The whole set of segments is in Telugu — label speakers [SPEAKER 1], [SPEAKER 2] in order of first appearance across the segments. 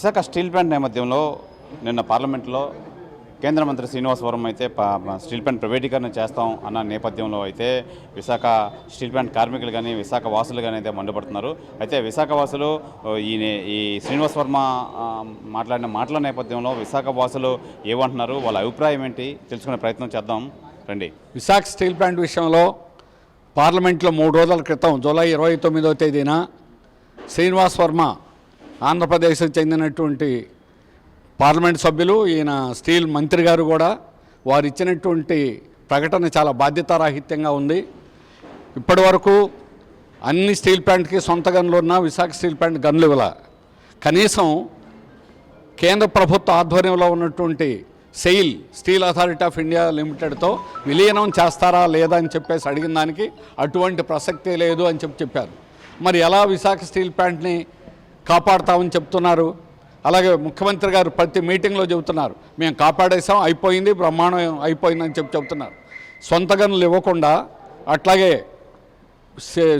[SPEAKER 1] విశాఖ స్టీల్ ప్లాంట్ నేపథ్యంలో నిన్న పార్లమెంట్లో కేంద్ర మంత్రి శ్రీనివాస్ వర్మ అయితే స్టీల్ ప్లాంట్ ప్రైవేటీకరణ చేస్తాం అన్న నేపథ్యంలో అయితే విశాఖ స్టీల్ ప్లాంట్ కార్మికులు కానీ విశాఖ వాసులు కానీ అయితే మండిపడుతున్నారు. అయితే విశాఖ వాసులు ఈ శ్రీనివాస్ వర్మ మాట్లాడిన మాటల నేపథ్యంలో విశాఖ వాసులు ఏమంటున్నారు, వాళ్ళ అభిప్రాయం ఏంటి తెలుసుకునే ప్రయత్నం చేద్దాం రండి.
[SPEAKER 2] విశాఖ స్టీల్ ప్లాంట్ విషయంలో పార్లమెంట్లో 3 రోజుల క్రితం జూలై 29వ తేదీన శ్రీనివాస్ వర్మ ఆంధ్రప్రదేశ్కి చెందినటువంటి పార్లమెంట్ సభ్యులు, ఈయన స్టీల్ మంత్రి గారు కూడా వారు ఇచ్చినటువంటి ప్రకటన చాలా బాధ్యతారాహిత్యంగా ఉంది. ఇప్పటి వరకు అన్ని స్టీల్ ప్లాంట్కి సొంత గన్లు ఉన్న విశాఖ స్టీల్ ప్లాంట్ గన్లు ఇవ్వాల. కనీసం కేంద్ర ప్రభుత్వ ఆధ్వర్యంలో ఉన్నటువంటి SAIL steel authority of India లిమిటెడ్తో విలీనం చేస్తారా లేదా అని చెప్పేసి అడిగిన దానికి అటువంటి ప్రసక్తే లేదు అని చెప్పారు. మరి ఎలా విశాఖ స్టీల్ ప్లాంట్ని కాపాడుతామని చెప్తున్నారు? అలాగే ముఖ్యమంత్రి గారు ప్రతి మీటింగ్లో చెబుతున్నారు, మేము కాపాడేసాం, అయిపోయింది, బ్రహ్మాండం అయిపోయిందని చెప్తున్నారు. సొంత గనులు ఇవ్వకుండా అట్లాగే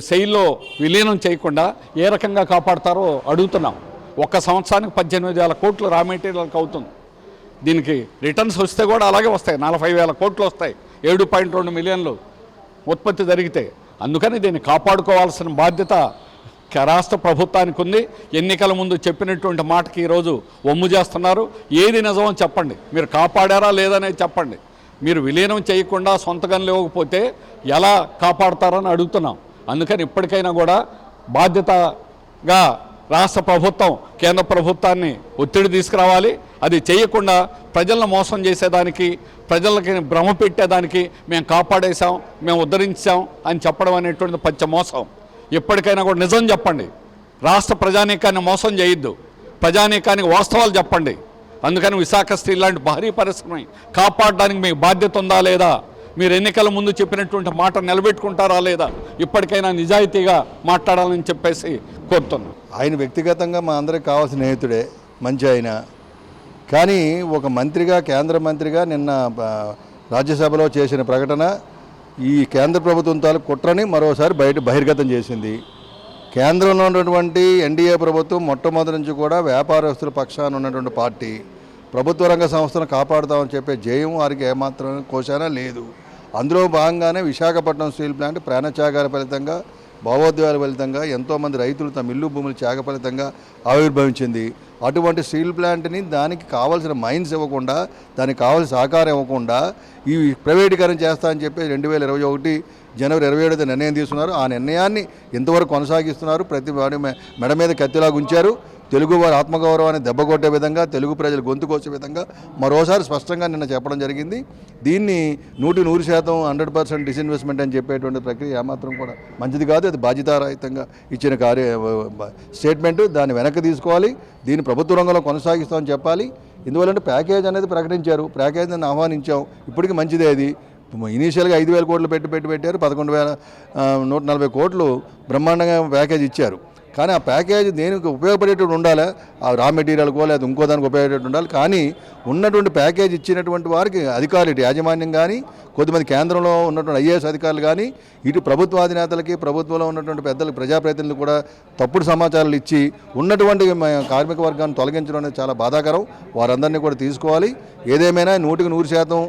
[SPEAKER 2] సెయిల్లో విలీనం చేయకుండా ఏ రకంగా కాపాడతారో అడుగుతున్నాం. ఒక్క సంవత్సరానికి 18,000 కోట్లు రా మెటీరియల్కి అవుతుంది. దీనికి రిటర్న్స్ వస్తే కూడా అలాగే వస్తాయి, 40,000 కోట్లు వస్తాయి, 7.2 మిలియన్లు ఉత్పత్తి జరిగితే. అందుకని దీన్ని కాపాడుకోవాల్సిన బాధ్యత రాష్ట్ర ప్రభుత్వానికి ఉంది. ఎన్నికల ముందు చెప్పినటువంటి మాటకి ఈరోజు వమ్ము చేస్తున్నారు. ఏది నిజమో చెప్పండి, మీరు కాపాడారా లేదనేది చెప్పండి. మీరు విలీనం చేయకుండా సొంత గనులు ఇవ్వకపోతే ఎలా కాపాడతారని అడుగుతున్నాం. అందుకని ఇప్పటికైనా కూడా బాధ్యతగా రాష్ట్ర ప్రభుత్వం కేంద్ర ప్రభుత్వాన్ని ఒత్తిడి తీసుకురావాలి. అది చేయకుండా ప్రజలను మోసం చేసేదానికి, ప్రజలకి భ్రమ పెట్టేదానికి మేము కాపాడేశాం, మేము ఉద్ధరించాం అని చెప్పడం అనేటువంటిది పచ్చ మోసం. ఎప్పటికైనా కూడా నిజం చెప్పండి. రాష్ట్ర ప్రజానీకాన్ని మోసం చేయొద్దు, ప్రజానీకానికి వాస్తవాలు చెప్పండి. అందుకని విశాఖ స్టీల్ లాంటి భారీ పరిశ్రమని కాపాడడానికి మీకు బాధ్యత ఉందా లేదా? మీరు ఎన్నికల ముందు చెప్పినటువంటి మాట నిలబెట్టుకుంటారా లేదా? ఇప్పటికైనా నిజాయితీగా మాట్లాడాలని చెప్పేసి కోరుతున్నాను.
[SPEAKER 3] ఆయన వ్యక్తిగతంగా మా అందరికి కావాల్సిన స్నేహితుడే, మంచి ఆయన. కానీ ఒక మంత్రిగా, కేంద్ర మంత్రిగా నిన్న రాజ్యసభలో చేసిన ప్రకటన ఈ కేంద్ర ప్రభుత్వం తాలూకు కుట్రని మరోసారి బహిర్గతం చేసింది. కేంద్రంలో ఉన్నటువంటి ఎన్డీఏ ప్రభుత్వం మొట్టమొదటి నుంచి కూడా వ్యాపారస్తుల పక్షాన ఉన్నటువంటి పార్టీ. ప్రభుత్వ రంగ సంస్థను కాపాడుతామని చెప్పే జయం వారికి ఏమాత్రం కోశానా లేదు. అందులో భాగంగానే విశాఖపట్నం స్టీల్ ప్లాంట్ ప్రాణత్యాగాల ఫలితంగా, భావోద్వేగాల ఫలితంగా ఎంతోమంది రైతులు తమ ఇల్లు భూములు త్యాగ ఫలితంగా ఆవిర్భవించింది. అటువంటి స్టీల్ ప్లాంట్ని దానికి కావాల్సిన మైన్స్ ఇవ్వకుండా, దానికి కావాల్సిన సహకారం ఇవ్వకుండా ఈ ప్రైవేటీకరణ చేస్తా అని చెప్పి 2021 జనవరి 27న నిర్ణయం తీసుకున్నారు. ఆ నిర్ణయాన్ని ఇంతవరకు కొనసాగిస్తున్నారు. ప్రతి వాడి మెడ మీద కత్తిలాగా ఉంచారు. తెలుగు వారి ఆత్మగౌరవాన్ని దెబ్బకొట్టే విధంగా, తెలుగు ప్రజలు గొంతుకొచ్చే విధంగా మరోసారి స్పష్టంగా నిన్న చెప్పడం జరిగింది. దీన్ని 100% 100% డిస్ఇన్వెస్ట్మెంట్ అని చెప్పేటువంటి ప్రక్రియ ఏమాత్రం కూడా మంచిది కాదు. అది బాధ్యతారహితంగా ఇచ్చిన స్టేట్మెంట్. దాన్ని వెనక్కి తీసుకోవాలి. దీన్ని ప్రభుత్వ రంగంలో కొనసాగిస్తామని చెప్పాలి. ఇందువల్లంటే ప్యాకేజ్ అనేది ప్రకటించారు, ప్యాకేజ్ ఆహ్వానించాం. ఇప్పటికీ మంచిదే. అది ఇనీషియల్గా 5,000 కోట్లు పెట్టారు, 11,140 కోట్లు బ్రహ్మాండంగా ప్యాకేజ్ ఇచ్చారు. కానీ ఆ ప్యాకేజ్ దేనికి ఉపయోగపడేటట్టు ఉండాలి, ఆ రా మెటీరియల్కో లేదా ఇంకో దానికి ఉపయోగపడేటట్టు ఉండాలి. కానీ ఉన్నటువంటి ప్యాకేజ్ ఇచ్చినటువంటి వారికి అధికారులు, ఇటు యాజమాన్యం కానీ, కొద్దిమంది కేంద్రంలో ఉన్నటువంటి ఐఏఎస్ అధికారులు కానీ, ఇటు ప్రభుత్వాధినేతలకి, ప్రభుత్వంలో ఉన్నటువంటి పెద్దలకు, ప్రజాప్రతినిధులు కూడా తప్పుడు సమాచారాలు ఇచ్చి ఉన్నటువంటి కార్మిక వర్గాన్ని తొలగించడం అనేది చాలా బాధాకరం. వారందరినీ కూడా తీసుకోవాలి. ఏదేమైనా 100%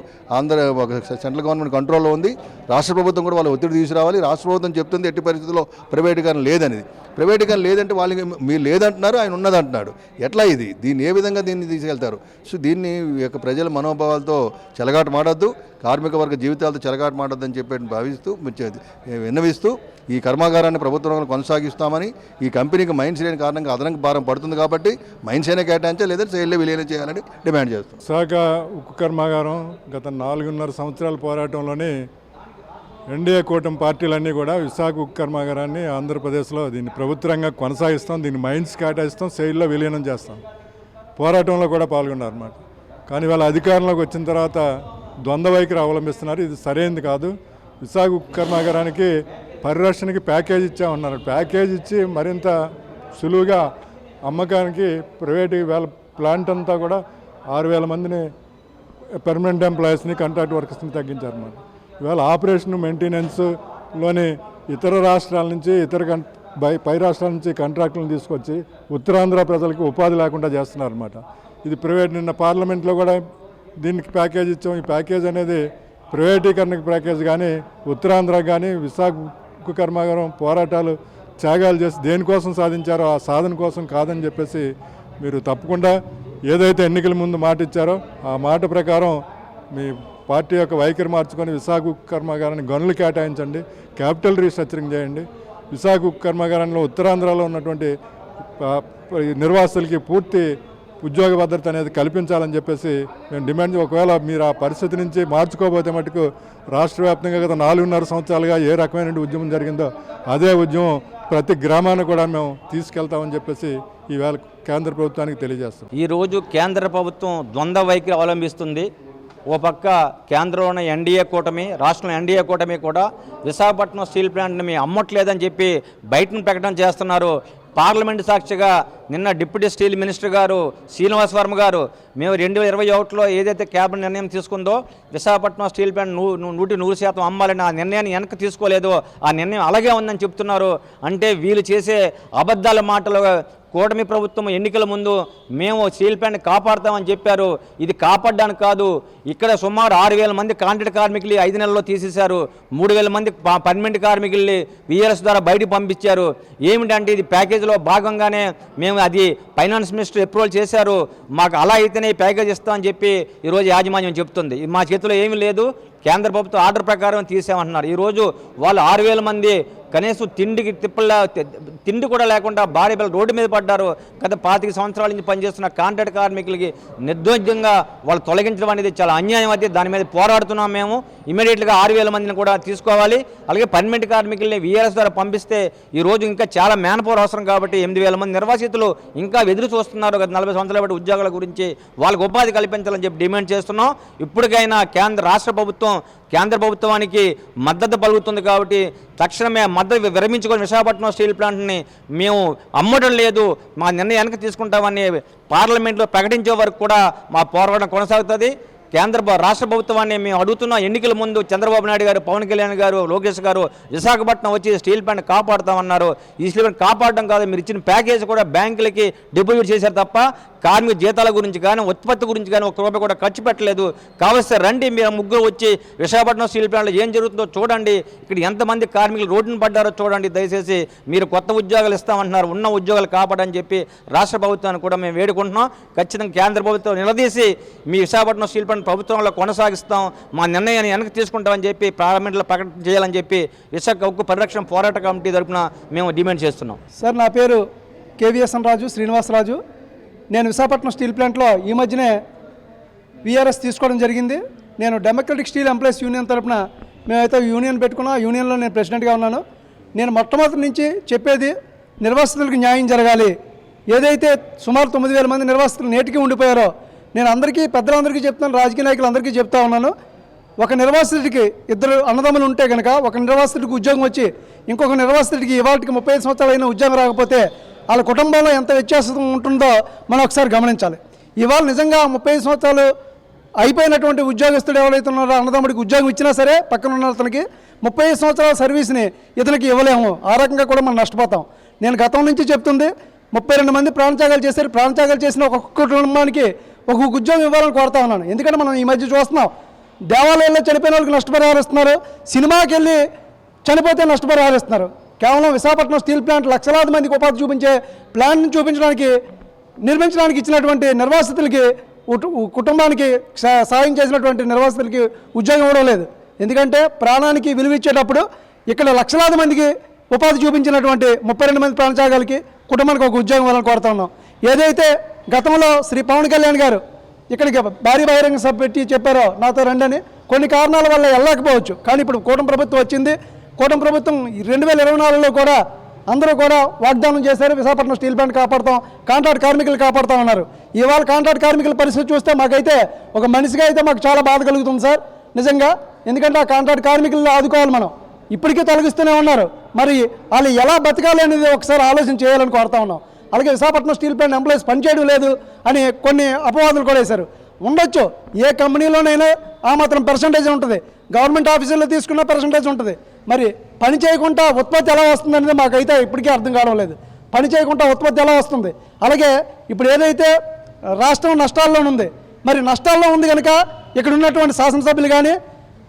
[SPEAKER 3] సెంట్రల్ గవర్నమెంట్ కంట్రోల్లో ఉంది. రాష్ట్ర ప్రభుత్వం కూడా వాళ్ళు ఒత్తిడి తీసుకురావాలి. రాష్ట్ర ప్రభుత్వం చెప్తుంది ఎట్టి పరిస్థితుల్లో ప్రైవేటీకరణ లేదనేది. ప్రైవేటీకరణ లేదంటే వాళ్ళకి మీరు లేదంటున్నారు, ఆయన ఉన్నదంటున్నాడు. ఎట్లా ఇది? దీన్ని ఏ విధంగా దీన్ని తీసుకెళ్తారు? సో దీన్ని యొక్క ప్రజల మనోభావాలతో చెలగాట మాడద్దు, కార్మిక వర్గ జీవితాలతో చెలగాట మాడద్దు అని చెప్పి భావిస్తూ విన్నవిస్తూ ఈ కర్మాగారాన్ని ప్రభుత్వంలో కొనసాగిస్తామని, ఈ కంపెనీకి మైన్స్ లేని కారణంగా అదనంగా భారం పడుతుంది కాబట్టి మైన్స్ అయినా కేటాయించాలి, లేదంటే సెయిల్లో విలీనం చేయాలని డిమాండ్ చేస్తాం.
[SPEAKER 4] విశాఖ ఉక్కు కర్మాగారం గత 4.5 సంవత్సరాల పోరాటంలోనే ఎన్డీఏ కూటమి పార్టీలన్నీ కూడా విశాఖ ఉక్కు కర్మాగారాన్ని ఆంధ్రప్రదేశ్లో దీన్ని ప్రభుత్వ రంగంగా కొనసాగిస్తాం, దీన్ని మైన్స్ కేటాయిస్తాం, సెయిల్లో విలీనం చేస్తాం పోరాటంలో కూడా పాల్గొన్నారు అన్నమాట. కానీ వాళ్ళ అధికారంలోకి వచ్చిన తర్వాత ద్వంద్వ వైఖరి అవలంబిస్తున్నారు. ఇది సరైనది కాదు. విశాఖ ఉక్కు కర్మాగారానికి పరిరక్షణకి ప్యాకేజ్ ఇచ్చామన్నారు. ప్యాకేజ్ ఇచ్చి మరింత సులువుగా అమ్మకానికి ప్రైవేట్ ప్లాంట్ అంతా కూడా 6,000 మందిని పర్మనెంట్ ఎంప్లాయీస్ని, కాంట్రాక్ట్ వర్కర్స్ని తగ్గించారన్నమాట. ఇవాళ ఆపరేషన్ మెయింటెనెన్స్లోని ఇతర రాష్ట్రాల నుంచి, ఇతర పై రాష్ట్రాల నుంచి కాంట్రాక్టులను తీసుకొచ్చి ఉత్తరాంధ్ర ప్రజలకు ఉపాధి లేకుండా చేస్తున్నారన్నమాట. ఇది ప్రైవేట్. నిన్న పార్లమెంట్లో కూడా దీనికి ప్యాకేజ్ ఇచ్చాం. ఈ ప్యాకేజ్ అనేది ప్రైవేటీకరణకు ప్యాకేజ్ కానీ ఉత్తరాంధ్రకు కానీ విశాఖ ఉక్కు కర్మాగారం పోరాటాలు త్యాగాలు చేసి దేనికోసం సాధించారో ఆ సాధన కోసం కాదని చెప్పేసి మీరు తప్పకుండా ఏదైతే ఎన్నికల ముందు మాట ఇచ్చారో ఆ మాట ప్రకారం మీ పార్టీ యొక్క వైఖరి మార్చుకొని విశాఖ ఉక్కు కర్మాగారాన్ని గనులు కేటాయించండి, క్యాపిటల్ రీస్ట్రక్చరింగ్ చేయండి. విశాఖ ఉక్కు కర్మాగారంలో ఉత్తరాంధ్రలో ఉన్నటువంటి నిర్వాసితులకి పూర్తి ఉద్యోగ భద్రత అనేది కల్పించాలని చెప్పేసి మేము డిమాండ్. ఒకవేళ మీరు ఆ పరిస్థితి నుంచి మార్చుకోబోతే మటుకు రాష్ట్ర వ్యాప్తంగా గత 4.5 సంవత్సరాలుగా ఏ రకమైన ఉద్యమం జరిగిందో అదే ఉద్యమం ప్రతి గ్రామాన్ని కూడా మేము తీసుకెళ్తామని చెప్పేసి ఈవేళ కేంద్ర ప్రభుత్వానికి తెలియజేస్తాం.
[SPEAKER 5] ఈరోజు కేంద్ర ప్రభుత్వం ద్వంద్వ వైఖరి అవలంబిస్తుంది. ఓ పక్క కేంద్రంలో ఎన్డీఏ కూటమి, రాష్ట్రంలో ఎన్డీఏ కూటమి కూడా విశాఖపట్నం స్టీల్ ప్లాంట్ని మేము అమ్మట్లేదని చెప్పి బయటను ప్రకటన చేస్తున్నారు. పార్లమెంటు సాక్షిగా నిన్న డిప్యూటీ స్టీల్ మినిస్టర్ గారు శ్రీనివాస్ వర్మ గారు మేము 2021లో ఏదైతే క్యాబినెట్ నిర్ణయం తీసుకుందో విశాఖపట్నం స్టీల్ ప్లాంట్ 100% అమ్మాలని ఆ నిర్ణయాన్ని వెనక్కి తీసుకోలేదు, ఆ నిర్ణయం అలాగే ఉందని చెప్తున్నారు. అంటే వీళ్ళు చేసే అబద్ధాల మాటలు. కూటమి ప్రభుత్వం ఎన్నికల ముందు మేము స్టీల్ ప్లాంట్ కాపాడుతామని చెప్పారు. ఇది కాపాడడానికి కాదు. ఇక్కడ సుమారు 6,000 మంది కాంట్రాక్ట్ కార్మికులు 5 నెలల్లో తీసేశారు. 3,000 మంది పర్మనెంట్ కార్మికుల్ని వీఆర్ఎస్ ద్వారా బయటకు పంపించారు. ఏమిటంటే ఇది ప్యాకేజీలో భాగంగానే మేము అది ఫైనాన్స్ మినిస్టర్ అప్రూవల్ చేశారు. మాకు అలా అయితేనే ప్యాకేజ్ ఇస్తామని చెప్పి ఈరోజు యాజమాన్యం చెప్తుంది. మా చేతిలో ఏమీ లేదు, కేంద్ర ప్రభుత్వం ఆర్డర్ ప్రకారం తీసామంటున్నారు. ఈరోజు వాళ్ళు 6,000 మంది కనీసం తిండి కూడా లేకుండా భారీ పిల్లలు రోడ్డు మీద పడ్డారు. గత 25 సంవత్సరాల నుంచి పనిచేస్తున్న కాంట్రాక్ట్ కార్మికులకి నిర్దోషంగా వాళ్ళు తొలగించడం అనేది చాలా అన్యాయం. అయితే దాని మీద పోరాడుతున్నాం మేము. ఇమీడియట్గా 6,000 మందిని కూడా తీసుకోవాలి. అలాగే పర్మనెంట్ కార్మికుల్ని వీఆర్ఎస్ ద్వారా పంపిస్తే ఈరోజు ఇంకా చాలా మ్యాన్ పవర్ అవసరం కాబట్టి 8,000 మంది నిర్వాసితులు ఇంకా ఎదురు చూస్తున్నారు. గత 40 సంవత్సరాల బట్టి ఉద్యోగాల గురించి వాళ్ళకి ఉపాధి కల్పించాలని చెప్పి డిమాండ్ చేస్తున్నాం. ఇప్పటికైనా రాష్ట్ర ప్రభుత్వం కేంద్ర ప్రభుత్వానికి మద్దతు పలుకుతుంది కాబట్టి తక్షణమే మద్దతు విరమించుకొని విశాఖపట్నం స్టీల్ ప్లాంట్ని మేము అమ్మడం లేదు, మా నిర్ణయానికి తీసుకుంటామని పార్లమెంట్లో ప్రకటించే వరకు కూడా మా పోరాటం కొనసాగుతుంది. రాష్ట్ర ప్రభుత్వాన్ని మేము అడుగుతున్న ఎన్నికల ముందు చంద్రబాబు నాయుడు గారు, పవన్ కళ్యాణ్ గారు, లోకేష్ గారు విశాఖపట్నం వచ్చి స్టీల్ ప్లాంట్ కాపాడుతామన్నారు. ఈ స్టీల్ ప్లాంట్ కాపాడడం కాదు, మీరు ఇచ్చిన ప్యాకేజ్ కూడా బ్యాంకులకి డిపాజిట్ చేశారు తప్ప కార్మిక జీతాల గురించి కానీ ఉత్పత్తి గురించి కానీ ఒక్క రూపాయి కూడా ఖర్చు పెట్టలేదు. కావలసిన రండి, మీరు ముగ్గురు వచ్చి విశాఖపట్నం స్టీల్ ప్లాంట్లో ఏం జరుగుతుందో చూడండి, ఇక్కడ ఎంతమంది కార్మికులు రోడ్డును పడ్డారో చూడండి. దయచేసి మీరు కొత్త ఉద్యోగాలు ఇస్తామంటున్నారు, ఉన్న ఉద్యోగాలు కాపాడని చెప్పి రాష్ట్ర ప్రభుత్వాన్ని కూడా మేము వేడుకుంటున్నాం. ఖచ్చితంగా కేంద్ర ప్రభుత్వం నిలదీసి మీ విశాఖపట్నం స్టీల్ ప్లాంట్ ప్రభుత్వంలో కొనసాగిస్తాం, మా నిర్ణయాన్ని వెనక్కి తీసుకుంటామని చెప్పి పార్లమెంట్లో ప్రకటన చేయాలని చెప్పి విశాఖ ఉక్కు పరిరక్షణ పోరాట కమిటీ తరఫున మేము డిమాండ్ చేస్తున్నాం.
[SPEAKER 6] సార్, నా పేరు కేవీఎస్ఎన్ రాజు, శ్రీనివాసరాజు. నేను విశాఖపట్నం స్టీల్ ప్లాంట్లో ఈ మధ్యనే వీఆర్ఎస్ తీసుకోవడం జరిగింది. నేను డెమోక్రటిక్ స్టీల్ ఎంప్లాయీస్ యూనియన్ తరఫున మేమైతే యూనియన్ పెట్టుకున్నాం. ఆ యూనియన్లో నేను ప్రెసిడెంట్గా ఉన్నాను. నేను మొట్టమొదటి నుంచి చెప్పేది నిర్వాసితులకు న్యాయం జరగాలి. ఏదైతే సుమారు 9,000 మంది నిర్వాసితులు నేటికి ఉండిపోయారో నేను అందరికీ పెద్దలందరికీ చెప్తున్నాను, రాజకీయ నాయకులందరికీ చెప్తా ఉన్నాను. ఒక నిర్వాసితుడికి 2 అన్నదమ్ములు ఉంటే కనుక ఒక నిర్వాసితుడికి ఉద్యోగం వచ్చి ఇంకొక నిర్వాసితుడికి ఇవాళకి 35 సంవత్సరాలు అయినా ఉద్యోగం రాకపోతే వాళ్ళ కుటుంబంలో ఎంత వ్యత్యాసం ఉంటుందో మనం ఒకసారి గమనించాలి. ఇవాళ నిజంగా 35 సంవత్సరాలు అయిపోయినటువంటి ఉద్యోగస్తుడు ఎవరైతే ఉన్నారో అన్నదమ్ముడికి ఉద్యోగం ఇచ్చినా సరే పక్కన ఉన్న అతనికి 35 సంవత్సరాల సర్వీస్ని ఇతనికి ఇవ్వలేము. ఆ రకంగా కూడా మనం నష్టపోతాం. నేను గతం నుంచి చెప్తుంది 32 మంది ప్రాణత్యాగాలు చేశారు. ప్రాణత్యాగాలు చేసిన ఒక్కొక్క కుటుంబానికి ఒక్కొక్క ఉద్యోగం ఇవ్వాలని కోరుతా ఉన్నాను. ఎందుకంటే మనం ఈ మధ్య చూస్తున్నాం, దేవాలయాల్లో చనిపోయిన వాళ్ళకి నష్టపరిహారం ఇస్తున్నారు, సినిమాకి వెళ్ళి చనిపోతే నష్టపరిహారం ఇస్తున్నారు. కేవలం విశాఖపట్నం స్టీల్ ప్లాంట్ లక్షలాది మందికి ఉపాధి చూపించే ప్లాంట్ని నిర్మించడానికి ఇచ్చినటువంటి నిర్వాసితులకి కుటుంబానికి సాయం చేసినటువంటి నిర్వాసితులకి ఉద్యోగం ఇవ్వడం లేదు. ఎందుకంటే ప్రాణానికి విలువ ఇచ్చేటప్పుడు ఇక్కడ లక్షలాది మందికి ఉపాధి చూపించినటువంటి 32 మంది ప్రాణత్యాగాలకి కుటుంబానికి ఒక ఉద్యోగం ఇవ్వాలని కోరుతా ఉన్నాం. ఏదైతే గతంలో శ్రీ పవన్ కళ్యాణ్ గారు ఇక్కడికి భారీ బహిరంగ సభ పెట్టి చెప్పారో నాతో రండి అని, కొన్ని కారణాల వల్ల వెళ్ళకపోవచ్చు. కానీ ఇప్పుడు కూటమి ప్రభుత్వం వచ్చింది. కూటమి ప్రభుత్వం 2024లో కూడా అందరూ కూడా వాగ్దానం చేశారు, విశాఖపట్నం స్టీల్ ప్లాంట్ కాపాడుతాం, కాంట్రాక్ట్ కార్మికులు కాపాడుతాం అన్నారు. ఇవాళ కాంట్రాక్ట్ కార్మికుల పరిస్థితి చూస్తే మాకైతే ఒక మనిషిగా అయితే మాకు చాలా బాధ కలుగుతుంది సార్ నిజంగా. ఎందుకంటే ఆ కాంట్రాక్ట్ కార్మికులను ఆదుకోవాలి మనం. ఇప్పటికీ తొలగిస్తూనే ఉన్నారు. మరి వాళ్ళు ఎలా బతకాలి అనేది ఒకసారి ఆలోచన చేయాలని కోరుతా ఉన్నాం. అలాగే విశాఖపట్నం స్టీల్ ప్లాంట్ ఎంప్లాయీస్ పనిచేయడం లేదు అని కొన్ని అపవాదులు కూడా వేశారు. ఉండొచ్చు, ఏ కంపెనీలోనైనా ఆ మాత్రం పర్సంటేజ్ ఉంటుంది. గవర్నమెంట్ ఆఫీసుల్లో తీసుకున్న పర్సంటేజ్ ఉంటుంది. మరి పని చేయకుండా ఉత్పత్తి ఎలా వస్తుంది అనేది మాకైతే ఇప్పటికీ అర్థం కావడం లేదు. పని చేయకుండా ఉత్పత్తి ఎలా వస్తుంది? అలాగే ఇప్పుడు ఏదైతే రాష్ట్రం నష్టాల్లో ఉంది, మరి నష్టాల్లో ఉంది కనుక ఇక్కడ ఉన్నటువంటి శాసనసభ్యులు కానీ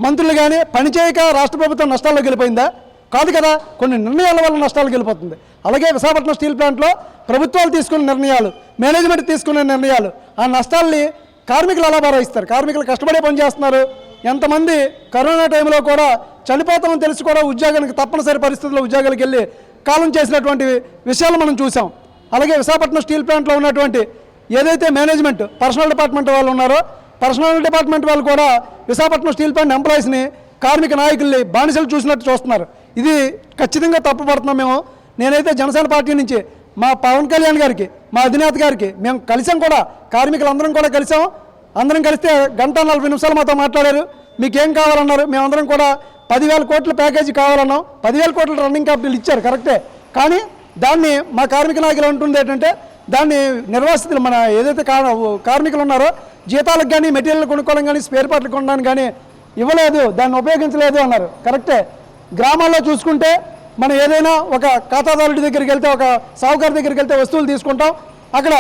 [SPEAKER 6] మంత్రులు కానీ పని చేయక రాష్ట్ర ప్రభుత్వం నష్టాల్లోకి వెళ్ళిపోయిందా? కాదు కదా, కొన్ని నిర్ణయాల వల్ల నష్టాలకు వెళ్ళిపోతుంది. అలాగే విశాఖపట్నం స్టీల్ ప్లాంట్లో ప్రభుత్వాలు తీసుకున్న నిర్ణయాలు, మేనేజ్మెంట్ తీసుకున్న నిర్ణయాలు, ఆ నష్టాల్ని కార్మికులు ఎలా భరిస్తారు? కార్మికులు కష్టపడే పని చేస్తున్నారు. ఎంతమంది కరోనా టైంలో కూడా చనిపోతామని తెలిసి కూడా ఉద్యోగానికి తప్పనిసరి పరిస్థితుల్లో ఉద్యోగాలకు వెళ్ళి కాలం చేసినటువంటి విషయాలు మనం చూసాం. అలాగే విశాఖపట్నం స్టీల్ ప్లాంట్లో ఉన్నటువంటి ఏదైతే మేనేజ్మెంట్ పర్సనల్ డిపార్ట్మెంట్ వాళ్ళు ఉన్నారో, పర్సనల్ డిపార్ట్మెంట్ వాళ్ళు కూడా విశాఖపట్నం స్టీల్ ప్లాంట్ ఎంప్లాయీస్ని కార్మిక నాయకుల్ని బానిసలు చూసినట్టు చూస్తున్నారు. ఇది ఖచ్చితంగా తప్పుపడుతున్నాం మేము. నేనైతే జనసేన పార్టీ నుంచి మా పవన్ కళ్యాణ్ గారికి, మా అధినేత గారికి మేము కలిసాం కూడా, కార్మికులందరం కూడా కలిసాం. అందరం కలిస్తే 1:40 మాతో మాట్లాడారు. మీకేం కావాలన్నారు? మేమందరం కూడా 10,000 కోట్ల ప్యాకేజీ కావాలన్నాం. 10,000 కోట్ల రన్నింగ్ క్యాపిటల్ ఇచ్చారు కరెక్టే, కానీ దాన్ని మా కార్మిక నాయకులు అంటుంది ఏంటంటే దాన్ని నిర్వాసితులు మన ఏదైతే కార్మికులు ఉన్నారో జీతాలకు కానీ మెటీరియల్ కొనుక్కోవడం కానీ స్పేర్ పార్ట్లు కొనడానికి కానీ ఇవ్వలేదు, దాన్ని ఉపయోగించలేదు అన్నారు. కరెక్టే. గ్రామాల్లో చూసుకుంటే మనం ఏదైనా ఒక ఖాతాదారుడి దగ్గరికి వెళ్తే, ఒక సాహుకారు దగ్గరికి వెళ్తే వస్తువులు తీసుకుంటాం. అక్కడ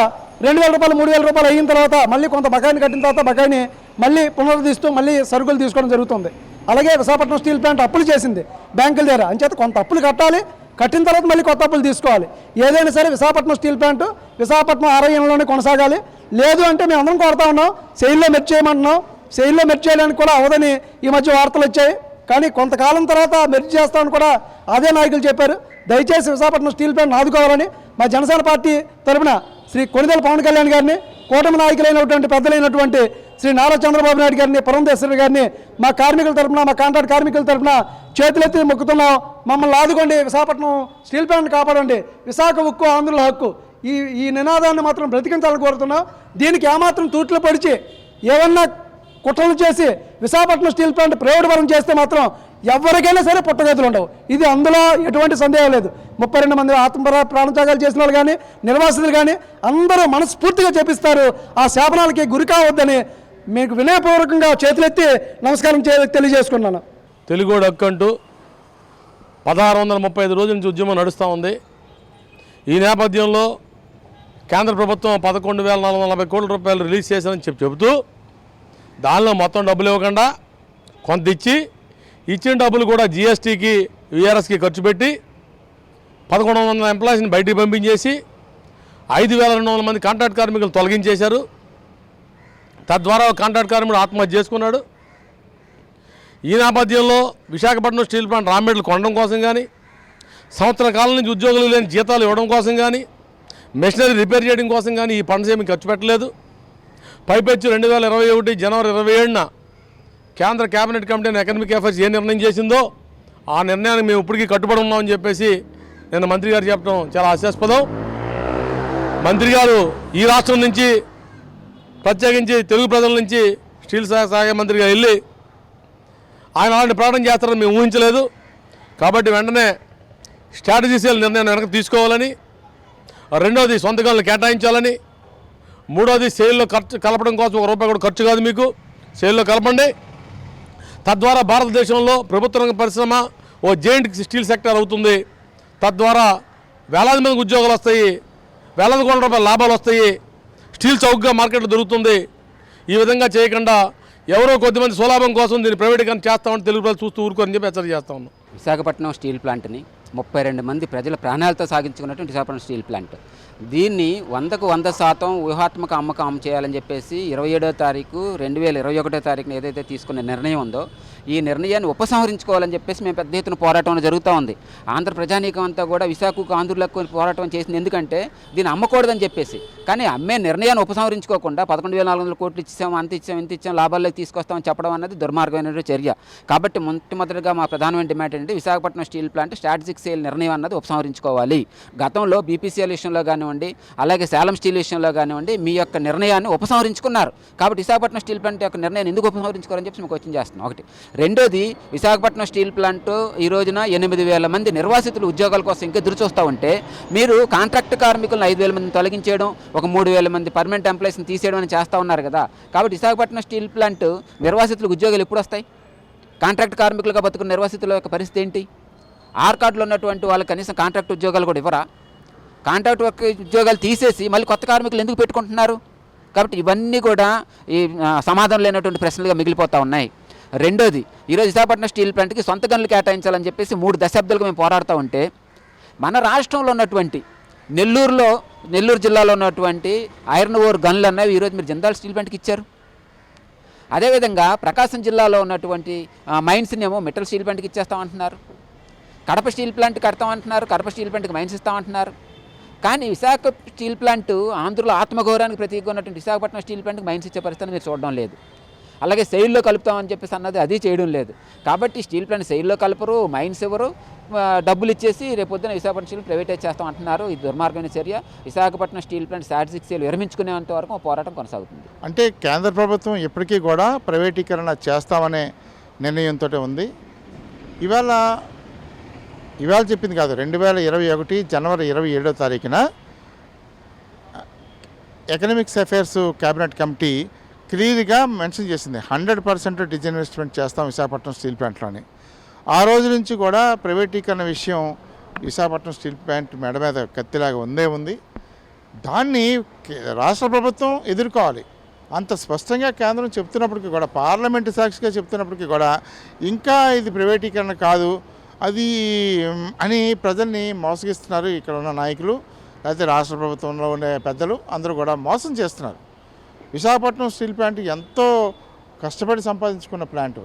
[SPEAKER 6] 2,000 రూపాయలు 3,000 రూపాయలు అయిన తర్వాత మళ్ళీ కొంత బకాయిని కట్టిన తర్వాత బకాయిని మళ్ళీ పునరుద్ధరిస్తూ మళ్ళీ సరుకులు తీసుకోవడం జరుగుతుంది. అలాగే విశాఖపట్నం స్టీల్ ప్లాంట్ అప్పులు చేసింది బ్యాంకుల దగ్గర, అంచేత కొంత అప్పులు కట్టాలి, కట్టిన తర్వాత మళ్ళీ కొత్త అప్పులు తీసుకోవాలి. ఏదైనా సరే విశాఖపట్నం స్టీల్ ప్లాంట్ విశాఖపట్నం ఆర్ఐఎంలోనే కొనసాగాలి. లేదు అంటే మేము అందరం కోరుతా ఉన్నాం, సెయిల్లో మెర్జ్ చేయమంటున్నాం. సెయిల్లో మెర్జ్ చేయడానికి కూడా అవదని ఈ మధ్య వార్తలు వచ్చాయి, కానీ కొంతకాలం తర్వాత మెర్జ్ చేస్తామని కూడా అదే నాయకులు చెప్పారు. దయచేసి విశాఖపట్నం స్టీల్ ప్లాంట్ ఆదుకోవాలని మా జనసేన పార్టీ తరఫున శ్రీ కొణిదెల పవన్ కళ్యాణ్ గారిని, కూటమి నాయకులైనటువంటి పెద్దలైనటువంటి శ్రీ నారా చంద్రబాబు నాయుడు గారిని, పురంధేశ్వరి గారిని మా కార్మికుల తరఫున, మా కాంట్రాక్ట్ కార్మికుల తరఫున చేతులెత్తి మొక్కుతున్నాం. మమ్మల్ని ఆదుకోండి, విశాఖపట్నం స్టీల్ ప్లాంట్ కాపాడండి, విశాఖ ఉక్కు ఆంధ్రుల హక్కు, ఈ నినాదాన్ని మాత్రం బ్రతికించాలని కోరుతున్నాం. దీనికి ఏమాత్రం తూట్లు పడిచి ఏమన్నా కుట్రలు చేసి విశాఖపట్నం స్టీల్ ప్లాంట్ ప్రైవేట్ పరం చేస్తే మాత్రం ఎవరికైనా సరే పుట్టగతులు ఉండవు. ఇది అందులో ఎటువంటి సందేహం లేదు. 32 మంది ప్రాణత్యాగాలు చేసిన వాళ్ళు కానీ నిర్వాసితులు కానీ అందరూ మనస్ఫూర్తిగా చేపిస్తారు. ఆ శాపనాలకి గురి కావద్దని మీకు వినయపూర్వకంగా చేతులెత్తి నమస్కారం తెలియజేసుకున్నాను.
[SPEAKER 7] తెలుగోడు హక్కు అంటూ 1635 రోజుల నుంచి ఉద్యమం నడుస్తూ ఉంది. ఈ నేపథ్యంలో కేంద్ర ప్రభుత్వం 11,440 కోట్ల రూపాయలు రిలీజ్ చేశారని చెబుతూ దానిలో మొత్తం డబ్బులు ఇవ్వకుండా కొంత ఇచ్చిన డబ్బులు కూడా జిఎస్టీకి విఆర్ఎస్కి ఖర్చు పెట్టి 1,100 ఎంప్లాయీస్ని బయటికి పంపించేసి 5,200 మంది కాంట్రాక్ట్ కార్మికులు తొలగించేశారు. తద్వారా కాంట్రాక్ట్ కార్మికుడు ఆత్మహత్య చేసుకున్నాడు. ఈ నేపథ్యంలో Visakhapatnam steel plant raw material కొనడం కోసం కానీ, సంవత్సర కాలం నుంచి ఉద్యోగులు లేని జీతాలు ఇవ్వడం కోసం కానీ, మెషినరీ రిపేర్ చేయడం కోసం కానీ ఈ ఫండ్స్ ఏమీ ఖర్చు పెట్టలేదు. పైపెచ్చు 2021 జనవరి 27న కేంద్ర cabinet committee on economic affairs ఏ నిర్ణయం చేసిందో ఆ నిర్ణయానికి మేము ఇప్పటికీ కట్టుబడి ఉన్నామని చెప్పేసి నిన్న మంత్రి గారు చెప్పడం చాలా హాస్యాస్పదం. మంత్రి గారు ఈ రాష్ట్రం నుంచి ప్రత్యేకించి తెలుగు ప్రజల నుంచి స్టీల్ సహాయ మంత్రిగా వెళ్ళి ఆయన అలాంటి ప్రకటన చేస్తారని మేము ఊహించలేదు. కాబట్టి వెంటనే స్ట్రాటజీసియల్ నిర్ణయాన్ని వెనక్కి తీసుకోవాలని, రెండోది సొంత గనులు కేటాయించాలని, మూడోది సేల్లో కలపడం కోసం ₹1 కూడా ఖర్చు కాదు, మీకు సేల్లో కలపండి. తద్వారా భారతదేశంలో ప్రభుత్వ రంగ పరిశ్రమ ఓ జైంట్ స్టీల్ సెక్టర్ అవుతుంది. తద్వారా వేలాది మందికి ఉద్యోగాలు వస్తాయి, వేలాది కోట్ల రూపాయల లాభాలు వస్తాయి, స్టీల్ చౌకగా మార్కెట్లో దొరుకుతుంది. ఈ విధంగా చేయకుండా ఎవరో కొద్దిమంది స్వలాభం కోసం దీన్ని ప్రైవేటీకరణ చేస్తామని తెలుగు ప్రజలు చూస్తూ ఊరుకోరని చెప్పి హెచ్చరిక చేస్తా ఉన్నాం.
[SPEAKER 8] విశాఖపట్నం స్టీల్ ప్లాంట్ని 32 మంది ప్రజల ప్రాణాలతో సాగించుకున్నటువంటి విశాఖపట్నం స్టీల్ ప్లాంట్, దీన్ని 100కు 100% వ్యూహాత్మక అమ్మకం చేయాలని చెప్పేసి 27వ తారీఖు 2021 తారీఖున ఏదైతే తీసుకున్న నిర్ణయం ఉందో ఈ నిర్ణయాన్ని ఉపసంహరించుకోవాలని చెప్పేసి మేము పెద్ద ఎత్తున పోరాటం జరుగుతూ ఉంది. ఆంధ్ర ప్రజానీకం అంతా కూడా విశాఖకు ఆంధ్రులకు పోరాటం చేసింది ఎందుకంటే దీన్ని అమ్మకూడదని చెప్పేసి. కానీ అమ్మే నిర్ణయాన్ని ఉపసంహరించుకోకుండా 11,400 కోట్లు ఇచ్చాం, అంత ఇచ్చాం, ఇంత ఇచ్చాం, లాభాల్లోకి తీసుకొస్తామని చెప్పడం అన్నది దుర్మార్గమైన చర్య. కాబట్టి మొట్టమొదటిగా మా ప్రధానమైన డిమాండ్ ఏంటంటే Visakhapatnam steel plant strategic sale నిర్ణయం అన్నది ఉపసంహరించుకోవాలి. గతంలో బీపీసీఎల్ విషయంలో కానివ్వండి, అలాగే సేలం స్టీల్ విషయంలో కానివ్వండి మీ యొక్క నిర్ణయాన్ని ఉపసంహరించుకున్నారు. కాబట్టి విశాఖపట్నం స్టీల్ ప్లాంట్ యొక్క నిర్ణయాన్ని ఎందుకు ఉపసంహరించుకోవాలని చెప్పి మేము క్వశ్చన్ చేస్తున్నాం. ఒకటి. రెండోది, విశాఖపట్నం స్టీల్ ప్లాంట్ ఈ రోజున 8,000 మంది నిర్వాసితులు ఉద్యోగాల కోసం ఇంకా ఎదురు చూస్తూ ఉంటే మీరు కాంట్రాక్ట్ కార్మికులను 5,000 మందిని తొలగించేయడం, ఒక 3,000 మంది పర్మనెంట్ ఎంప్లాయీస్ని తీసేయడం అని చేస్తూ ఉన్నారు కదా. కాబట్టి విశాఖపట్నం స్టీల్ ప్లాంట్ నిర్వాసితులకు ఉద్యోగాలు ఎప్పుడు వస్తాయి? కాంట్రాక్ట్ కార్మికులుగా బతుకున్న నిర్వాసితుల యొక్క పరిస్థితి ఏంటి? ఆర్ కార్డులో ఉన్నటువంటి వాళ్ళకి కనీసం కాంట్రాక్ట్ ఉద్యోగాలు కూడా ఇవ్వరా? కాంట్రాక్ట్ ఉద్యోగాలు తీసేసి మళ్ళీ కొత్త కార్మికులు ఎందుకు పెట్టుకుంటున్నారు? కాబట్టి ఇవన్నీ కూడా ఈ సమాధానం లేనటువంటి ప్రశ్నలుగా మిగిలిపోతూ ఉన్నాయి. రెండోది, ఈరోజు విశాఖపట్నం స్టీల్ ప్లాంట్కి సొంత గనులు కేటాయించాలని చెప్పేసి 3 దశాబ్దాలుగా మేము పోరాడుతూ ఉంటే మన రాష్ట్రంలో ఉన్నటువంటి నెల్లూరు జిల్లాలో ఉన్నటువంటి ఐరన్ ఓర్ గన్లు అన్నవి ఈరోజు మీరు జిందాల్ స్టీల్ ప్లాంట్కి ఇచ్చారు. అదేవిధంగా ప్రకాశం జిల్లాలో ఉన్నటువంటి మైన్స్ని ఏమో మెటల్ స్టీల్ ప్లాంట్కి ఇచ్చేస్తామంటున్నారు. కడప స్టీల్ ప్లాంట్ కడతామంటున్నారు, కడప స్టీల్ ప్లాంట్కి మైన్స్ ఇస్తామంటున్నారు. కానీ విశాఖ స్టీల్ ప్లాంట్ ఆంధ్రలో ఆత్మగౌరవానికి ప్రతీకగా ఉన్నటువంటి విశాఖపట్నం స్టీల్ ప్లాంట్కి మైన్స్ ఇచ్చే పరిస్థితిని మీరు చూడడం లేదు. అలాగే సెయిల్లో కలుపుతామని చెప్పేసి అన్నది అది చేయడం లేదు. కాబట్టి స్టీల్ ప్లాంట్ సెయిల్లో కలపరు, మైన్స్ ఎవరు, డబ్బులు ఇచ్చేసి రేపొద్దున విశాఖపట్నం స్టీల్ ప్రైవేటైజ్ చేస్తాం అంటున్నారు. ఇది దుర్మార్గమైన చర్య. విశాఖపట్నం స్టీల్ ప్లాంట్ స్టాటిస్టిక్స్ విరమించుకునేంత వరకు పోరాటం కొనసాగుతుంది.
[SPEAKER 9] అంటే కేంద్ర ప్రభుత్వం ఇప్పటికీ కూడా ప్రైవేటీకరణ చేస్తామనే నిర్ణయంతో ఉంది. ఇవాళ చెప్పింది కాదు, 2021 జనవరి 27వ తారీఖున ఎకనామిక్స్ అఫైర్స్ క్యాబినెట్ కమిటీ క్లియర్గా మెన్షన్ చేసింది 100% డిజిన్వెస్ట్మెంట్ చేస్తాం విశాఖపట్నం స్టీల్ ప్లాంట్లోని. ఆ రోజు నుంచి కూడా ప్రైవేటీకరణ విషయం విశాఖపట్నం స్టీల్ ప్లాంట్ మెడ మీద కత్తిలాగా ఉంది. దాన్ని రాష్ట్ర ప్రభుత్వం ఎదుర్కోవాలి. అంత స్పష్టంగా కేంద్రం చెప్తున్నప్పటికీ కూడా, పార్లమెంటు సాక్షిగా చెప్తున్నప్పటికీ కూడా ఇంకా ఇది ప్రైవేటీకరణ కాదు అది అని ప్రజల్ని మోసగిస్తున్నారు ఇక్కడ ఉన్న నాయకులు, లేకపోతే రాష్ట్ర ప్రభుత్వంలో ఉండే పెద్దలు అందరూ కూడా మోసం చేస్తున్నారు. విశాఖపట్నం స్టీల్ ప్లాంట్ ఎంతో కష్టపడి సంపాదించుకున్న ప్లాంట్,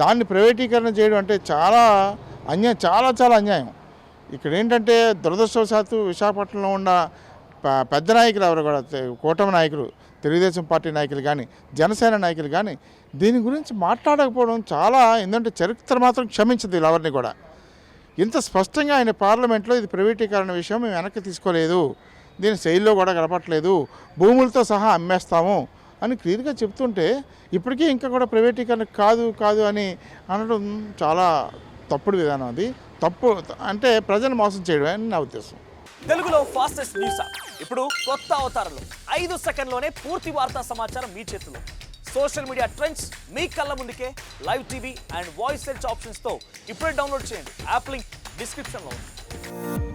[SPEAKER 9] దాన్ని ప్రైవేటీకరణ చేయడం అంటే చాలా అన్యాయం, చాలా అన్యాయం. ఇక్కడ ఏంటంటే దురదృష్టవశాత్తు విశాఖపట్నంలో ఉన్న పెద్ద నాయకులు ఎవరు కూడా, కూటమి నాయకులు, తెలుగుదేశం పార్టీ నాయకులు కానీ, జనసేన నాయకులు కానీ దీని గురించి మాట్లాడకపోవడం చాలా, ఎందుకంటే చరిత్ర మాత్రం క్షమించదు ఎవరిని కూడా. ఇంత స్పష్టంగా ఆయన పార్లమెంట్లో ఇది ప్రైవేటీకరణ విషయం మేము వెనక్కి తీసుకోలేదు, దీన్ని శైలిలో కూడా గడపట్లేదు, భూములతో సహా అమ్మేస్తాము అని క్లియర్గా చెప్తుంటే ఇప్పటికీ ఇంకా కూడా ప్రైవేటీకరణ కాదు అని అనడం చాలా తప్పుడు విధానం. అది తప్పు, అంటే ప్రజలు మోసం చేయడం అని నా ఉద్దేశం.
[SPEAKER 10] తెలుగులో ఫాస్టెస్ట్ న్యూస్ యాప్ ఇప్పుడు కొత్త అవతారంలో 5 సెకండ్లోనే పూర్తి వార్తా సమాచారం మీ చేతిలో. సోషల్ మీడియా ట్రెండ్స్ మీ కళ్ళ ముందుకే live TV and voice search ఆప్షన్స్తో ఇప్పుడే డౌన్లోడ్ చేయండి. యాప్ లింక్ డిస్క్రిప్షన్లో ఉంది.